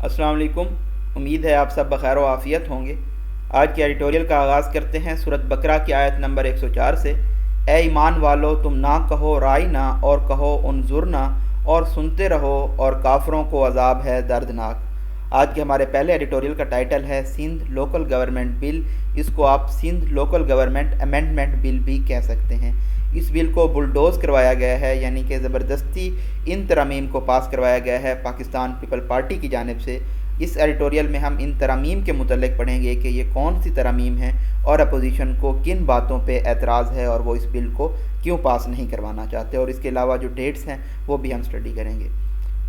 السلام علیکم۔ امید ہے آپ سب بخیر و عافیت ہوں گے۔ آج کے ایڈیٹوریل کا آغاز کرتے ہیں سورۃ بقرہ کی آیت نمبر 104 سے۔ اے ایمان والو، تم نہ کہو رائنا اور کہو انظرنا، اور سنتے رہو اور کافروں کو عذاب ہے دردناک۔ آج کے ہمارے پہلے ایڈیٹوریل کا ٹائٹل ہے سندھ لوکل گورنمنٹ بل۔ اس کو آپ سندھ لوکل گورنمنٹ امینڈمنٹ بل بھی کہہ سکتے ہیں۔ اس بل کو بلڈوز کروایا گیا ہے، یعنی کہ زبردستی ان ترامیم کو پاس کروایا گیا ہے پاکستان پیپل پارٹی کی جانب سے۔ اس ایڈیٹوریل میں ہم ان ترامیم کے متعلق پڑھیں گے کہ یہ کون سی ترامیم ہیں اور اپوزیشن کو کن باتوں پہ اعتراض ہے اور وہ اس بل کو کیوں پاس نہیں کروانا چاہتے، اور اس کے علاوہ جو ڈیٹس ہیں وہ بھی ہم اسٹڈی کریں گے۔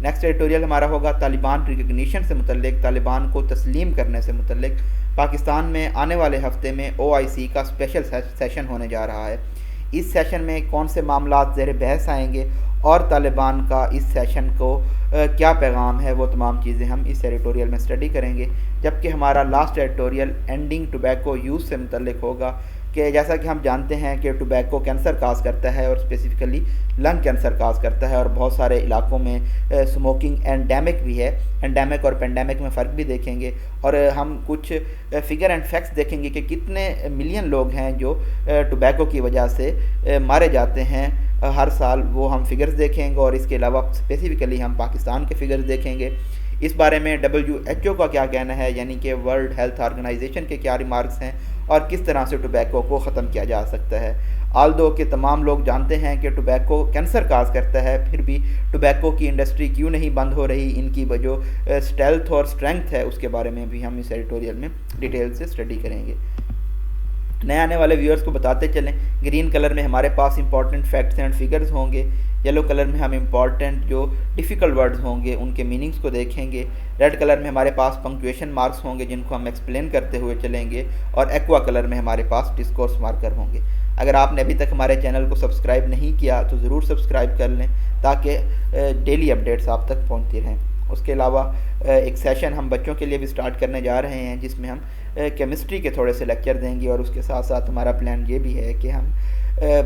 نیکسٹ ایڈیٹوریل ہمارا ہوگا طالبان ریکگنیشن سے متعلق، طالبان کو تسلیم کرنے سے متعلق۔ پاکستان میں آنے والے ہفتے میں OIC کا اسپیشل سیشن ہونے جا رہا ہے۔ اس سیشن میں کون سے معاملات زیر بحث آئیں گے اور طالبان کا اس سیشن کو کیا پیغام ہے، وہ تمام چیزیں ہم اس ایڈیٹوریل میں اسٹڈی کریں گے۔ جبکہ ہمارا last editorial ending tobacco use سے متعلق ہوگا کہ جیسا کہ ہم جانتے ہیں کہ ٹوبیکو کینسر کاز کرتا ہے، اور اسپیسیفکلی لنگ کینسر کاز کرتا ہے، اور بہت سارے علاقوں میں اسموکنگ اینڈیمک بھی ہے۔ اینڈیمک اور پینڈیمک میں فرق بھی دیکھیں گے، اور ہم کچھ فگر اینڈ فیکٹس دیکھیں گے کہ کتنے ملین لوگ ہیں جو ٹوبیکو کی وجہ سے مارے جاتے ہیں ہر سال۔ وہ ہم فگرز دیکھیں گے، اور اس کے علاوہ اسپیسیفکلی ہم پاکستان کے فگرز دیکھیں گے۔ اس بارے میں WHO کا کیا کہنا ہے، یعنی کہ ورلڈ ہیلتھ آرگنائزیشن کے کیا ریمارکس ہیں، اور کس طرح سے ٹوبیکو کو ختم کیا جا سکتا ہے۔ آلدو کہ تمام لوگ جانتے ہیں کہ ٹوبیکو کینسر کاز کرتا ہے، پھر بھی ٹوبیکو کی انڈسٹری کیوں نہیں بند ہو رہی، ان کی جو اسٹیلتھ اور اسٹرینگتھ ہے اس کے بارے میں بھی ہم اس ایڈیٹوریل میں ڈیٹیل سے اسٹڈی کریں گے۔ نئے آنے والے ویورز کو بتاتے چلیں، گرین کلر میں ہمارے پاس امپورٹنٹ فیکٹس اینڈ فگرز ہوں گے، یلو کلر میں ہم امپورٹنٹ جو ڈیفیکلٹ ورڈز ہوں گے ان کے میننگز کو دیکھیں گے، ریڈ کلر میں ہمارے پاس پنکچویشن مارکس ہوں گے جن کو ہم ایکسپلین کرتے ہوئے چلیں گے، اور ایکوا کلر میں ہمارے پاس ڈسکورس مارکر ہوں گے۔ اگر آپ نے ابھی تک ہمارے چینل کو سبسکرائب نہیں کیا تو ضرور سبسکرائب کر لیں تاکہ ڈیلی اپڈیٹس آپ تک پہنچتی رہیں۔ اس کے علاوہ ایک سیشن ہم بچوں کے لیے بھی سٹارٹ کرنے جا رہے ہیں جس میں ہم کیمسٹری کے تھوڑے سے لیکچر دیں گے، اور اس کے ساتھ ساتھ ہمارا پلان یہ بھی ہے کہ ہم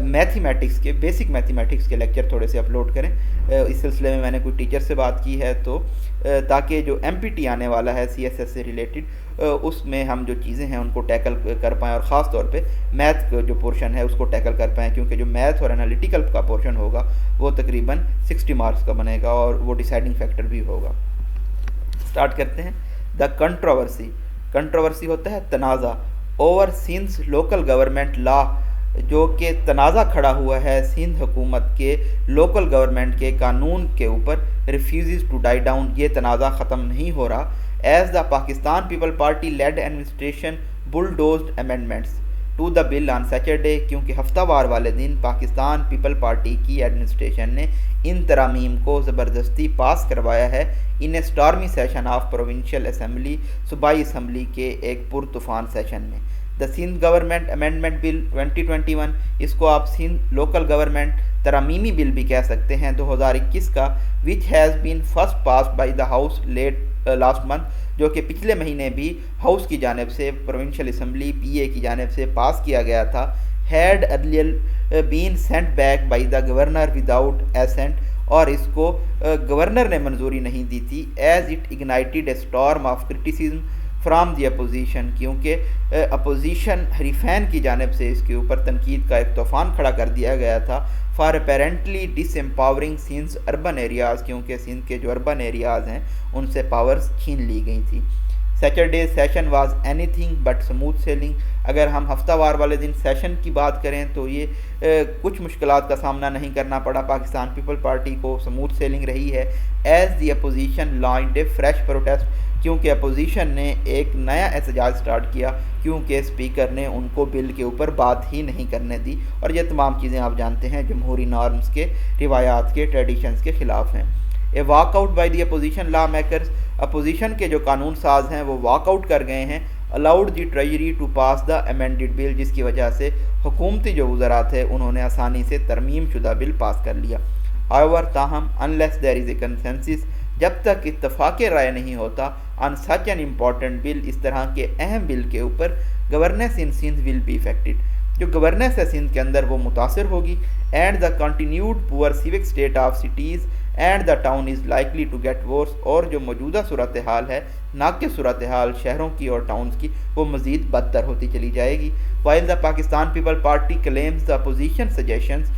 میتھمیٹکس کے بیسک میتھمیٹکس کے لیکچر تھوڑے سے اپلوڈ کریں۔ اس سلسلے میں نے کوئی ٹیچر سے بات کی ہے تو تاکہ جو MPT آنے والا ہے CSS سے ریلیٹڈ، اس میں ہم جو چیزیں ہیں ان کو ٹیکل کر پائیں، اور خاص طور پہ میتھ جو پورشن ہے اس کو ٹیکل کر پائیں، کیونکہ جو میتھ اور انالیٹیکل کا پورشن ہوگا وہ تقریباً 60 مارکس کا بنے گا، اور وہ ڈیسائیڈنگ فیکٹر بھی ہوگا۔ سٹارٹ کرتے ہیں۔ دا کنٹروورسی ہوتا ہے تنازع اوور سندھ لوکل گورنمنٹ لا، جو کہ تنازع کھڑا ہوا ہے سندھ حکومت کے لوکل گورنمنٹ کے قانون کے اوپر، ریفیوزز ٹو ڈائی ڈاؤن، یہ تنازع ختم نہیں ہو رہا۔ As the Pakistan People's Party led administration bulldozed amendments to the bill on Saturday, کیونکہ ہفتہ وار والے دن پاکستان پیپل پارٹی کی ایڈمنسٹریشن نے ان ترامیم کو زبردستی پاس کروایا ہے in a stormy session of provincial assembly, صوبائی اسمبلی کے ایک پرطوفان سیشن میں۔ The Sindh government amendment bill 2021، اس کو آپ سندھ لوکل گورنمنٹ ترمیمی بل بھی کہہ سکتے ہیں، 2021 کا، which has been first passed by the house last month, جو کہ پچھلے مہینے بھی ہاؤس کی جانب سے پروونشل اسمبلی PA کی جانب سے پاس کیا گیا تھا، had earlier been sent back by the governor without accent, اور اس کو گورنر نے منظوری نہیں دی تھی، as it ignited a storm of criticism from the opposition, کیونکہ اپوزیشن حریفین کی جانب سے اس کے اوپر تنقید کا ایک طوفان کھڑا کر دیا گیا تھا، for apparently disempowering Sindh urban areas, کیونکہ سندھ کے جو اربن ایریاز ہیں ان سے پاورز چھین لی گئی تھی۔ Saturday session was any thing but smooth sailing, اگر ہم ہفتہ وار والے دن سیشن کی بات کریں تو یہ کچھ مشکلات کا سامنا نہیں کرنا پڑا پاکستان پیپل پارٹی کو، اسموتھ سیلنگ رہی ہے۔ As the opposition launched a fresh protest, کیونکہ اپوزیشن نے ایک نیا احتجاج سٹارٹ کیا، کیونکہ اسپیکر نے ان کو بل کے اوپر بات ہی نہیں کرنے دی، اور یہ تمام چیزیں آپ جانتے ہیں جمہوری نارمز کے، روایات کے، ٹریڈیشنز کے خلاف ہیں۔ A walk out by the opposition law makers, opposition کے جو قانون ساز ہیں وہ واک آؤٹ کر گئے ہیں، allowed the treasury to pass the amended bill, جس کی وجہ سے حکومتی جو وزراء تھے انہوں نے آسانی سے ترمیم شدہ بل پاس کر لیا۔ however تاہم unless there is a consensus، جب تک اتفاق رائے نہیں ہوتا on such an important bill، اس طرح کے اہم بل کے اوپر، governance in Sindh will be affected، جو گورننس ہے سندھ کے اندر وہ متاثر ہوگی، and the continued poor civic state of cities and the town is likely to get worse, اور جو موجودہ صورتحال ہے نہ کہ صورتحال شہروں کی اور ٹاؤنز کی، وہ مزید بدتر ہوتی چلی جائے گی. While the Pakistan People's party claims the opposition suggestions,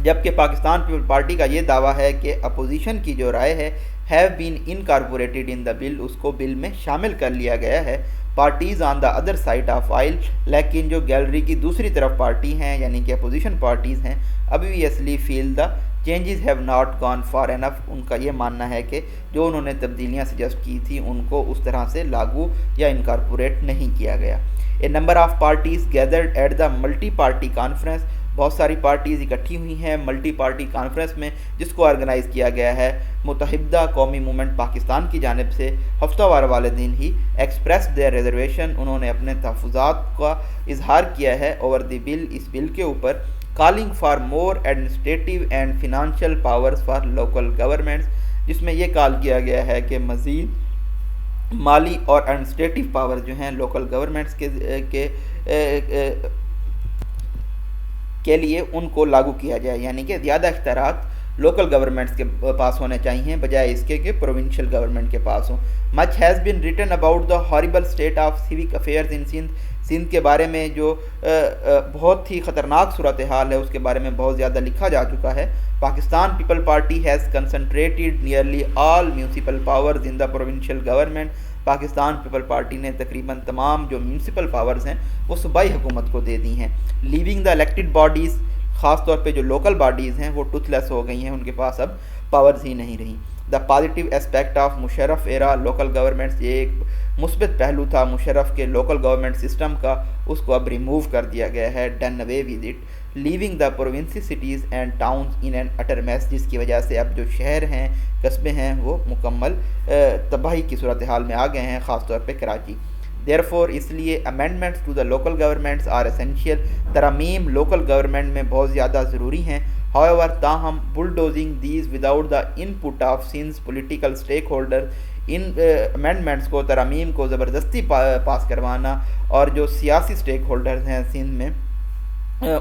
جبکہ پاکستان پیپل پارٹی کا یہ دعویٰ ہے کہ اپوزیشن کی جو رائے ہے ہیو بین انکارپوریٹڈ ان دا بل، اس کو بل میں شامل کر لیا گیا ہے. Parties on the other side of oil, لیکن جو گیلری کی دوسری طرف پارٹی ہیں یعنی کہ اپوزیشن پارٹیز ہیں، obviously feel the changes have not gone far enough. ان کا یہ ماننا ہے کہ جو انہوں نے تبدیلیاں سجیسٹ کی تھی ان کو اس طرح سے لاگو یا انکارپوریٹ نہیں کیا گیا. A number of parties gathered at the multi party conference، بہت ساری پارٹیز اکٹھی ہوئی ہیں ملٹی پارٹی کانفرنس میں، جس کو آرگنائز کیا گیا ہے متحدہ قومی موومنٹ پاکستان کی جانب سے. ہفتہ وار والے دن ہی ایکسپریس دیئر ریزرویشن، انہوں نے اپنے تحفظات کا اظہار کیا ہے اوور دی بل، اس بل کے اوپر، calling for more administrative and financial powers for local governments, جس میں یہ کال کیا گیا ہے کہ مزید مالی اور ایڈمنسٹریٹو پاور جو ہیں لوکل گورنمنٹس کے لیے ان کو لاگو کیا جائے، یعنی کہ زیادہ اختیارات لوکل گورنمنٹس کے پاس ہونے چاہیے بجائے اس کے کہ پروونشل گورنمنٹ کے پاس ہوں. Much has been written about the horrible state of civic affairs in Sindh, Sindh کے بارے میں جو بہت ہی خطرناک صورتحال ہے اس کے بارے میں بہت زیادہ لکھا جا چکا ہے. Pakistan People's party has concentrated nearly all municipal powers in the provincial government, Pakistan People's party نے تقریباً تمام جو میونسپل پاورز ہیں وہ صوبائی حکومت کو دے دی ہیں. لیونگ دا الیکٹڈ باڈیز، خاص طور پہ جو لوکل باڈیز ہیں وہ ٹوتھ لیس ہو گئی ہیں، ان کے پاس اب پاورز ہی نہیں رہیں. The positive aspect of Musharraf era local governments, یہ ایک مثبت پہلو تھا مشرف کے لوکل گورنمنٹ سسٹم کا، اس کو اب ریموو کر دیا گیا ہے، done away with it. Leaving the province's cities and towns in an utter mess, جس کی وجہ سے اب جو شہر ہیں قصبے ہیں وہ مکمل تباہی کی صورتحال میں آ گئے ہیں، خاص طور پہ کراچی. دیئرفور اس لیے amendments to the local governments are essential, ترامیم لوکل گورنمنٹ میں بہت زیادہ ضروری ہیں. however تاہم bulldozing these without the input of sense political stakeholder, ان امینڈمنٹس کو ترامیم کو زبردستی پاس کروانا اور جو سیاسی اسٹیک ہولڈرز ہیں سندھ میں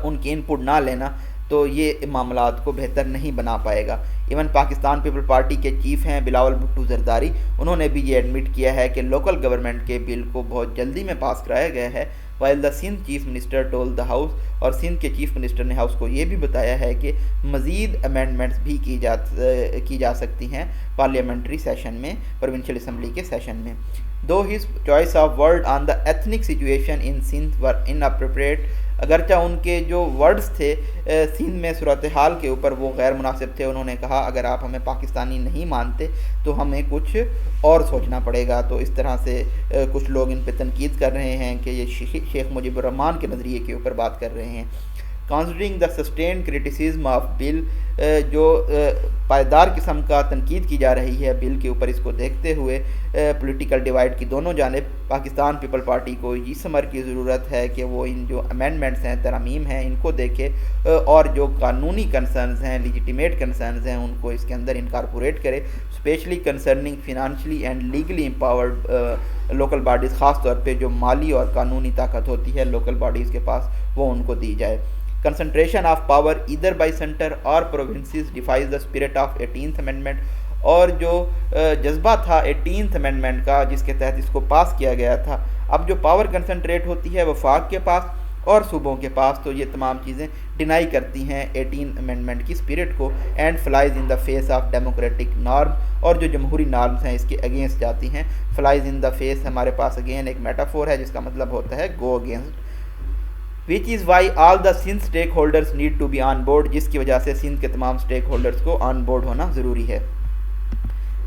ان کی ان پٹ نہ لینا، تو یہ معاملات کو بہتر نہیں بنا پائے گا. ایون پاکستان پیپل پارٹی کے چیف ہیں بلاول بھٹو زرداری، انہوں نے بھی یہ ایڈمٹ کیا ہے کہ لوکل گورنمنٹ کے بل کو بہت جلدی میں پاس کرایا گیا ہے. While the Sindh chief minister told the house, اور سندھ کے چیف منسٹر نے ہاؤس کو یہ بھی بتایا ہے کہ مزید امینڈمنٹس بھی کی جا سکتی ہیں پارلیمنٹری سیشن میں، پروونشل اسمبلی کے سیشن میں. Though his choice of word on the ethnic situation in Sindh were inappropriate, اگرچہ ان کے جو ورڈز تھے سندھ میں صورتحال کے اوپر وہ غیر مناسب تھے. انہوں نے کہا اگر آپ ہمیں پاکستانی نہیں مانتے تو ہمیں کچھ اور سوچنا پڑے گا. تو اس طرح سے کچھ لوگ ان پہ تنقید کر رہے ہیں کہ یہ شیخ مجیب الرحمان کے نظریے کے اوپر بات کر رہے ہیں. Considering the sustained criticism of bill, جو پائیدار قسم کا تنقید کی جا رہی ہے بل کے اوپر، اس کو دیکھتے ہوئے پولیٹیکل ڈیوائڈ کی دونوں جانب پاکستان پیپل پارٹی کو اس امر کی ضرورت ہے کہ وہ ان جو امینڈمنٹس ہیں ترامیم ہیں ان کو دیکھے اور جو قانونی کنسرنز ہیں لیجیٹیمیٹ کنسرنز ہیں ان کو اس کے اندر انکارپوریٹ کرے، especially concerning financially and legally empowered local bodies, خاص طور پہ جو مالی اور قانونی طاقت ہوتی ہے لوکل باڈیز کے پاس وہ ان کو دی جائے. Concentration of power either by centre or provinces defies the spirit of 18th amendment, اور جو جذبہ تھا 18th امینڈمنٹ کا جس کے تحت اس کو پاس کیا گیا تھا، اب جو پاور کنسنٹریٹ ہوتی ہے وفاق کے پاس اور صوبوں کے پاس، تو یہ تمام چیزیں ڈینائی کرتی ہیں 18th امینڈمنٹ کی اسپرٹ کو، and flies in the face of democratic norm, اور جو جمہوری نارمز ہیں اس کے اگینسٹ جاتی ہیں. فلائز ان دا فیس ہمارے پاس اگین ایک میٹافور ہے جس کا مطلب ہوتا ہے go against, which is why all the Sindh stakeholders need to be on board، جس کی وجہ سے سندھ کے تمام اسٹیک ہولڈرز کو آن بورڈ ہونا ضروری ہے.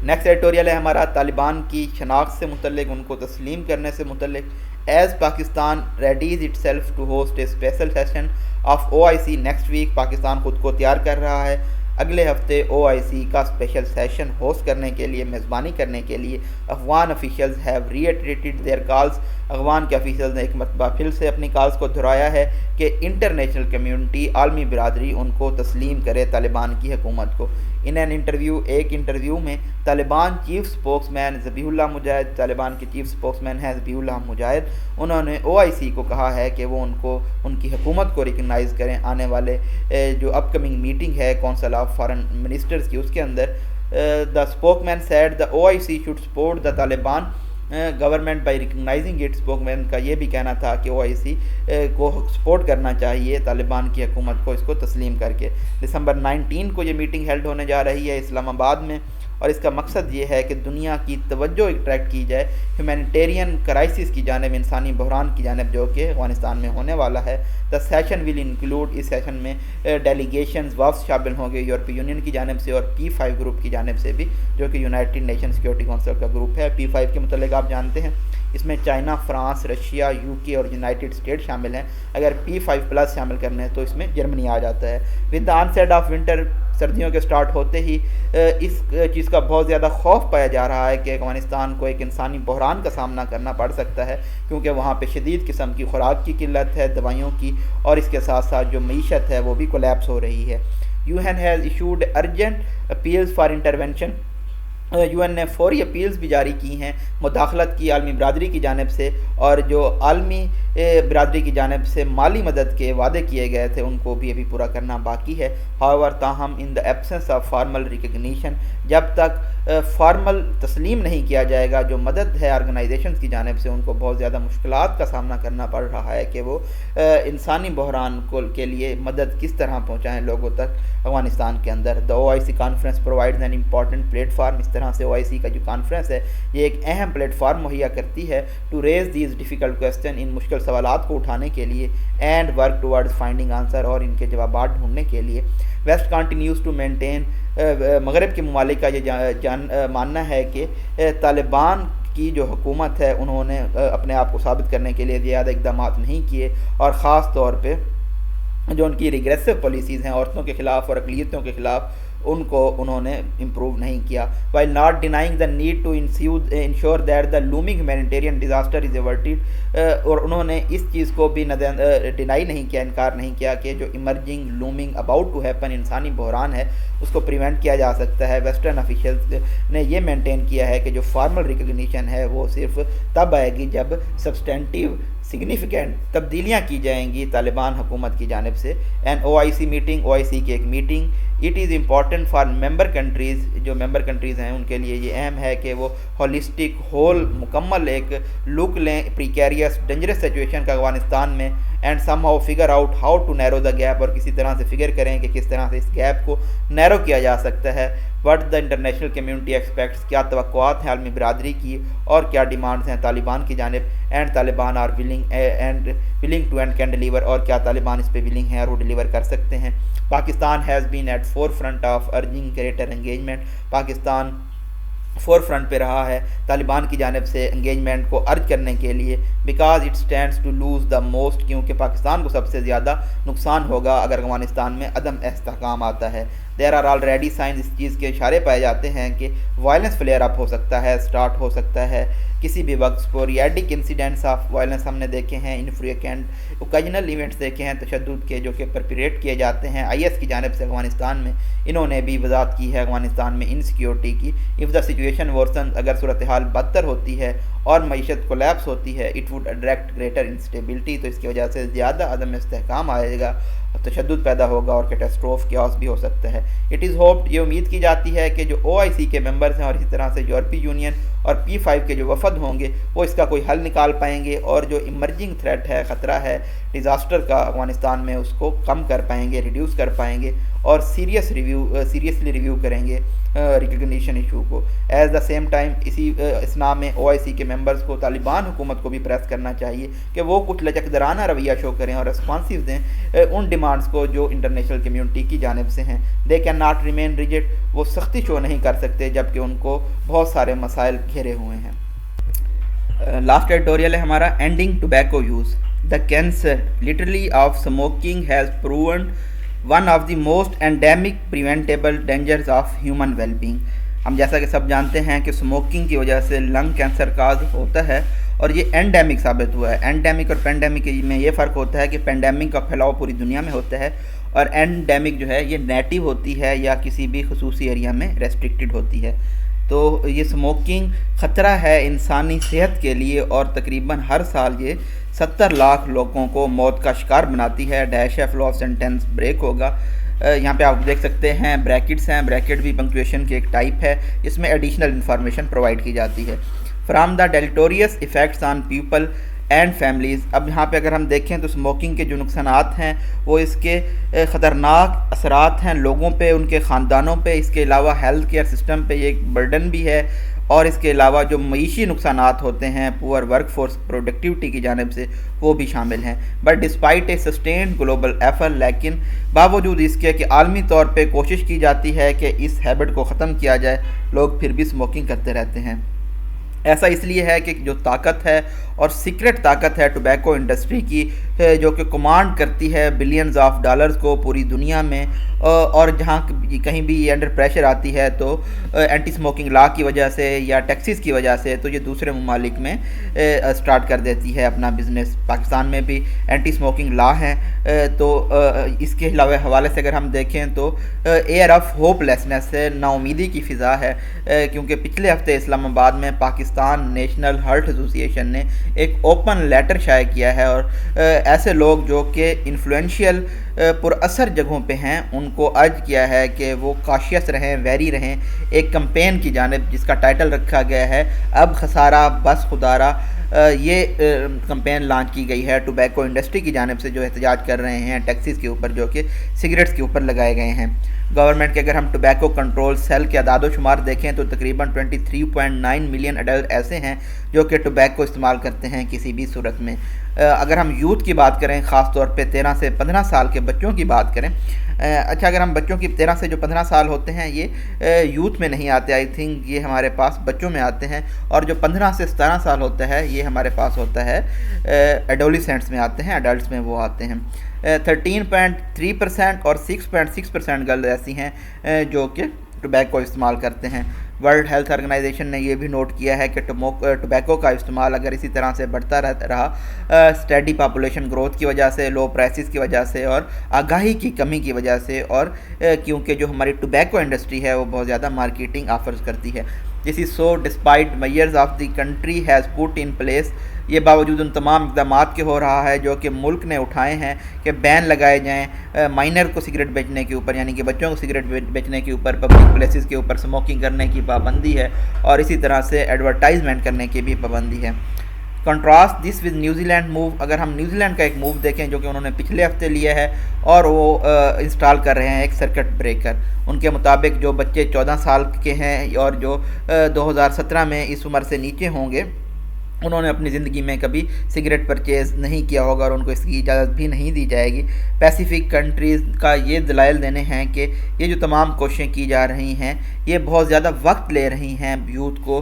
نیکسٹ ایڈیٹوریل ہے ہمارا طالبان کی شناخت سے متعلق، ان کو تسلیم کرنے سے متعلق. As Pakistan readies itself to host a special session of OIC next week, Pakistan خود کو تیار کر رہا ہے اگلے ہفتے OIC کا اسپیشل سیشن ہوسٹ کرنے کے لیے، میزبانی کرنے کے لیے. Afghan officials have reiterated their calls, Afghan کے افیشلز نے ایک مرتبہ پھر سے اپنی کالز کو دہرایا ہے کہ انٹرنیشنل کمیونٹی، عالمی برادری ان کو تسلیم کرے طالبان کی حکومت کو. ان این انٹرویو ایک انٹرویو میں طالبان چیف سپوکس مین ذبیح اللہ مجاہد، طالبان کے چیف سپوکس مین ہیں ذبیح اللہ مجاہد، انہوں نے OIC کو کہا ہے کہ وہ ان کی حکومت کو ریکگنائز کریں آنے والے جو اپ کمنگ میٹنگ ہے کونسل آف فارن منسٹرز کی، اس کے اندر the spokesman said the OIC should support the Taliban government by recognising it. Spokesman کا یہ بھی کہنا تھا کہ OIC کو سپورٹ کرنا چاہیے طالبان کی حکومت کو، اس کو تسلیم کر کے۔ دسمبر 19 کو یہ میٹنگ ہیلڈ ہونے جا رہی ہے اسلام آباد میں، اور اس کا مقصد یہ ہے کہ دنیا کی توجہ اٹریکٹ کی جائے ہیومینیٹیرین کرائسس کی جانب، انسانی بحران کی جانب جو کہ افغانستان میں ہونے والا ہے۔ دا سیشن ول انکلوڈ، اس سیشن میں ڈیلیگیشنز وفد شامل ہوں گے یورپی یونین کی جانب سے اور P5 گروپ کی جانب سے بھی، جو کہ یونائٹڈ نیشن سیکورٹی کونسل کا گروپ ہے۔ P5 کے متعلق آپ جانتے ہیں اس میں چائنا، فرانس، رشیا، UK اور یونائٹڈ اسٹیٹ شامل ہیں۔ اگر P5+ شامل کرنے ہیں تو اس میں جرمنی آ جاتا ہے۔ ود دا آنسیٹ آف ونٹر، سردیوں کے سٹارٹ ہوتے ہی اس چیز کا بہت زیادہ خوف پایا جا رہا ہے کہ افغانستان کو ایک انسانی بحران کا سامنا کرنا پڑ سکتا ہے، کیونکہ وہاں پہ شدید قسم کی خوراک کی قلت ہے، دوائیوں کی، اور اس کے ساتھ ساتھ جو معیشت ہے وہ بھی کولیپس ہو رہی ہے۔ UN has issued urgent appeals for intervention، UN نے فوری اپیلز بھی جاری کی ہیں مداخلت کی عالمی برادری کی جانب سے، اور جو عالمی برادری کی جانب سے مالی مدد کے وعدے کیے گئے تھے ان کو بھی ابھی پورا کرنا باقی ہے۔ however تاہم in the absence of formal recognition, جب تک فارمل تسلیم نہیں کیا جائے گا جو مدد ہے آرگنائزیشنز کی جانب سے، ان کو بہت زیادہ مشکلات کا سامنا کرنا پڑ رہا ہے کہ وہ انسانی بحران کے لیے مدد کس طرح پہنچائیں لوگوں تک افغانستان کے اندر۔ The OIC conference provides an important platform, اس طرح سے OIC کا جو کانفرنس ہے یہ ایک اہم پلیٹ فارم مہیا کرتی ہے to raise these difficult question, ان مشکل سوالات کو اٹھانے کے لیے، and work towards finding answer, اور ان کے جوابات ڈھونڈنے کے لیے۔ ویسٹ کنٹینیوز ٹو مینٹین، مغرب کے ممالک کا یہ ماننا ہے کہ طالبان کی جو حکومت ہے انہوں نے اپنے آپ کو ثابت کرنے کے لیے زیادہ اقدامات نہیں کیے، اور خاص طور پہ جو ان کی ریگریسو پالیسیز ہیں عورتوں کے خلاف اور اقلیتوں کے خلاف، ان کو انہوں نے امپروو نہیں کیا۔ while not denying the need to ensure that the looming humanitarian disaster is averted، اور انہوں نے اس چیز کو بھی ڈینائی نہیں کیا، انکار نہیں کیا کہ جو emerging looming about to happen انسانی بحران ہے اس کو پریونٹ کیا جا سکتا ہے۔ ویسٹرن آفیشلز نے یہ مینٹین کیا ہے کہ جو فارمل ریکگنیشن ہے وہ صرف تب آئے گی جب سبسٹینٹیو سگنیفیکنٹ تبدیلیاں کی جائیں گی طالبان حکومت کی جانب سے۔ این OIC میٹنگ، OIC کی ایک meeting, it is important for member countries, جو ممبر کنٹریز ہیں ان کے لیے یہ اہم ہے کہ وہ ہولسٹک مکمل ایک لک لیں پریکیریس ڈینجرس سچویشن کا افغانستان میں، and somehow figure out how to narrow the gap, اور کسی طرح سے فگر کریں کہ کس طرح سے اس گیپ کو نیرو کیا جا سکتا ہے۔ What the international community expects, کیا توقعات ہیں عالمی برادری کی اور کیا ڈیمانڈز ہیں طالبان کی جانب، and Taliban are willing to and can deliver, اور کیا طالبان اس پہ ولنگ ہیں اور وہ ڈیلیور کر سکتے ہیں۔ Pakistan has been at forefront of urging greater engagement, Pakistan forefront پہ رہا ہے طالبان کی جانب سے انگیجمنٹ کو ارج کرنے کے لیے، because it stands to lose the most, کیونکہ پاکستان کو سب سے زیادہ نقصان ہوگا اگر افغانستان میں عدم استحکام آتا ہے۔ دیر آر آلریڈی سائنز، اس چیز کے اشارے پائے جاتے ہیں کہ وائلنس فلیئر اپ ہو سکتا ہے، اسٹارٹ ہو سکتا ہے کسی بھی وقت۔ اسپوریڈک انسیڈنٹس آف وائلنس ہم نے دیکھے ہیں، انفریکوینٹ اوکیجنل ایونٹس دیکھے ہیں تشدد کے جو کہ پرپریٹ کیے جاتے ہیں IS کی جانب سے افغانستان میں، انہوں نے بھی وضاحت کی ہے افغانستان میں انسیکیورٹی کی۔ اف دا سچویشن ورسنز، اگر صورتحال بدتر ہوتی ہے اور معیشت کولیپس ہوتی ہے، it would attract greater instability, تو اس کی وجہ سے زیادہ عدم استحکام آئے گا، تشدد پیدا ہوگا اور کیٹاسٹروف کیوس بھی ہو سکتا ہے۔ اٹ از ہوپڈ، یہ امید کی جاتی ہے کہ جو OIC کے ممبرز ہیں اور اسی طرح سے یورپی یونین اور P5 کے جو وفد ہوں گے وہ اس کا کوئی حل نکال پائیں گے، اور جو ایمرجنگ تھریٹ ہے، خطرہ ہے ڈیزاسٹر کا افغانستان میں، اس کو کم کر پائیں گے، ریڈیوس کر پائیں گے، اور سیریسلی ریویو کریں گے ریکگنیشن ایشو کو۔ ایٹ دا سیم ٹائم اسی اسنا میں OIC کے ممبرز کو طالبان حکومت کو بھی پریس کرنا چاہیے کہ وہ کچھ لچکدارانہ رویہ شو کریں اور ریسپانسو دیں ان ڈیمانڈز کو جو انٹرنیشنل کمیونٹی کی جانب سے ہیں۔ They can not remain rigid, وہ سختی شو نہیں کر سکتے جبکہ ان کو بہت سارے مسائل گھیرے ہوئے ہیں۔ لاسٹ ایڈیٹوریل ہے ہمارا، ending tobacco use, the cancer literally of smoking has proven one of the most endemic preventable dangers of human well being. ہم جیسا کہ سب جانتے ہیں کہ اسموکنگ کی وجہ سے لنگ کینسر کاز ہوتا ہے، اور یہ اینڈیمک ثابت ہوا ہے۔ اینڈیمک اور پینڈیمک میں یہ فرق ہوتا ہے کہ پینڈیمک کا پھیلاؤ پوری دنیا میں ہوتا ہے، اور اینڈیمک جو ہے یہ نیٹو ہوتی ہے یا کسی بھی خصوصی ایریا میں ریسٹرکٹڈ ہوتی ہے۔ تو یہ سموکنگ خطرہ ہے انسانی صحت کے لیے، اور تقریباً ہر سال یہ 70 لاکھ لوگوں کو موت کا شکار بناتی ہے۔ ڈیش ہے، فلو آف سینٹینس بریک ہوگا۔ یہاں پہ آپ دیکھ سکتے ہیں بریکٹس ہیں، بریکٹ بھی پنکچویشن کی ایک ٹائپ ہے، اس میں ایڈیشنل انفارمیشن پرووائڈ کی جاتی ہے۔ From the deleterious effects on people and families, اب یہاں پہ اگر ہم دیکھیں تو اسموکنگ کے جو نقصانات ہیں وہ اس کے خطرناک اثرات ہیں لوگوں پہ، ان کے خاندانوں پہ، اس کے علاوہ ہیلتھ کیئر سسٹم پہ یہ ایک برڈن بھی ہے، اور اس کے علاوہ جو معیشی نقصانات ہوتے ہیں پور ورک فورس پروڈکٹیوٹی کی جانب سے وہ بھی شامل ہیں۔ But despite a sustained global effort, لیکن باوجود اس کے کہ عالمی طور پہ کوشش کی جاتی ہے کہ اس ہیبٹ کو ختم کیا جائے، لوگ پھر بھی اسموکنگ کرتے رہتے ہیں۔ ایسا اس لیے ہے کہ جو طاقت ہے اور سیکرٹ طاقت ہے ٹوبیکو انڈسٹری کی، جو کہ کمانڈ کرتی ہے بلینز آف ڈالرز کو پوری دنیا میں، اور جہاں کہیں بھی یہ انڈر پریشر آتی ہے تو اینٹی اسموکنگ لا کی وجہ سے یا ٹیکسز کی وجہ سے تو یہ دوسرے ممالک میں سٹارٹ کر دیتی ہے اپنا بزنس۔ پاکستان میں بھی اینٹی اسموکنگ لا ہیں، تو اس کے علاوہ حوالے سے اگر ہم دیکھیں تو ایئر آف ہوپ لیسنس ہے، نا امیدی کی فضا ہے، کیونکہ پچھلے ہفتے اسلام آباد میں پاکستان نیشنل ہارٹ ایسوسی ایشن نے ایک اوپن لیٹر شائع کیا ہے، اور ایسے لوگ جو کہ انفلوئنشیل پر اثر جگہوں پہ ہیں ان کو عرض کیا ہے کہ وہ کاشیس رہیں، ویری رہیں، ایک کمپین کی جانب جس کا ٹائٹل رکھا گیا ہے اب خسارہ بس خدارہ۔ یہ کمپین لانچ کی گئی ہے ٹوبیکو انڈسٹری کی جانب سے، جو احتجاج کر رہے ہیں ٹیکسز کے اوپر جو کہ سگریٹس کے اوپر لگائے گئے ہیں۔ گورنمنٹ کے اگر ہم ٹوبیکو کنٹرول سیل کے اعداد و شمار دیکھیں تو تقریباً 23.9 ملین ایڈلٹ ایسے ہیں جو کہ ٹوبیکو استعمال کرتے ہیں کسی بھی صورت میں۔ اگر ہم یوتھ کی بات کریں، خاص طور پہ 13 سے 15 سال کے بچوں کی بات کریں، اچھا اگر ہم بچوں کی 13 سے جو 15 سال ہوتے ہیں یہ یوتھ میں نہیں آتے، آئی تھنک یہ ہمارے پاس بچوں میں آتے ہیں، اور جو 15 سے 17 سال ہوتا ہے یہ ہمارے پاس ہوتا ہے ایڈولیسنٹس میں آتے ہیں، ایڈلٹس میں وہ آتے ہیں۔ 13.3% اور 6.6% گرل ایسی ہیں جو کہ ٹوبیکو استعمال کرتے ہیں۔ ورلڈ ہیلتھ آرگنائزیشن نے یہ بھی نوٹ کیا ہے کہ ٹوبیکو کا استعمال اگر اسی طرح سے بڑھتا رہا اسٹیڈی پاپولیشن گروتھ کی وجہ سے، لو پرائسز کی وجہ سے، اور آگاہی کی کمی کی وجہ سے، اور کیونکہ جو ہماری ٹوبیکو انڈسٹری ہے وہ بہت زیادہ مارکیٹنگ آفرز کرتی ہے۔ This is so despite measures of the country has put in place, یہ باوجود ان تمام اقدامات کے ہو رہا ہے جو کہ ملک نے اٹھائے ہیں کہ بین لگائے جائیں مائنر کو سگریٹ بیچنے کے اوپر، یعنی کہ بچوں کو سگریٹ بیچنے کے اوپر، پبلک پلیسز کے اوپر اسموکنگ کرنے کی پابندی ہے، اور اسی طرح سے ایڈورٹائزمنٹ کرنے کی بھی پابندی ہے۔ Contrast this with New Zealand move, اگر ہم نیوزی لینڈ کا ایک موو دیکھیں جو کہ انہوں نے پچھلے ہفتے لیا ہے، اور وہ انسٹال کر رہے ہیں ایک سرکٹ بریکر۔ ان کے مطابق جو بچے 14 سال کے ہیں اور جو 2017 میں اس عمر سے نیچے ہوں گے، انہوں نے اپنی زندگی میں کبھی سگریٹ پرچیز نہیں کیا ہوگا، اور ان کو اس کی اجازت بھی نہیں دی جائے گی۔ پیسیفک کنٹریز کا یہ دلائل دینے ہیں کہ یہ جو تمام کوششیں کی جا رہی ہیں یہ بہت زیادہ وقت لے رہی ہیں یوتھ کو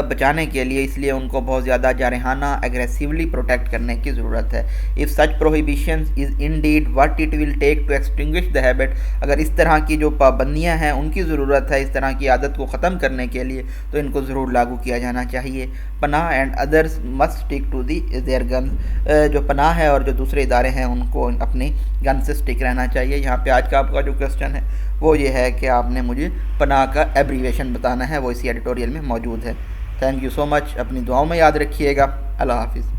بچانے کے لیے، اس لیے ان کو بہت زیادہ جارحانہ ایگریسیولی پروٹیکٹ کرنے کی ضرورت ہے۔ if such prohibitions is indeed what it will take to extinguish the habit، اگر اس طرح کی جو پابندیاں ہیں ان کی ضرورت ہے اس طرح کی عادت کو ختم کرنے کے لیے تو ان کو ضرور لاگو کیا جانا چاہیے۔ پناہ and others must stick to their guns, جو پناہ ہے اور جو دوسرے ادارے ہیں ان کو اپنی گن سے اسٹک رہنا چاہیے۔ یہاں پہ آج کا آپ کا جو کوسچن ہے وہ یہ ہے کہ آپ نے مجھے پناہ کا ایبریویشن بتانا ہے، وہ اسی ایڈیٹوریل میں موجود ہے۔ تھینک یو سو مچ، اپنی دعاؤں میں یاد رکھیے گا۔ اللہ حافظ۔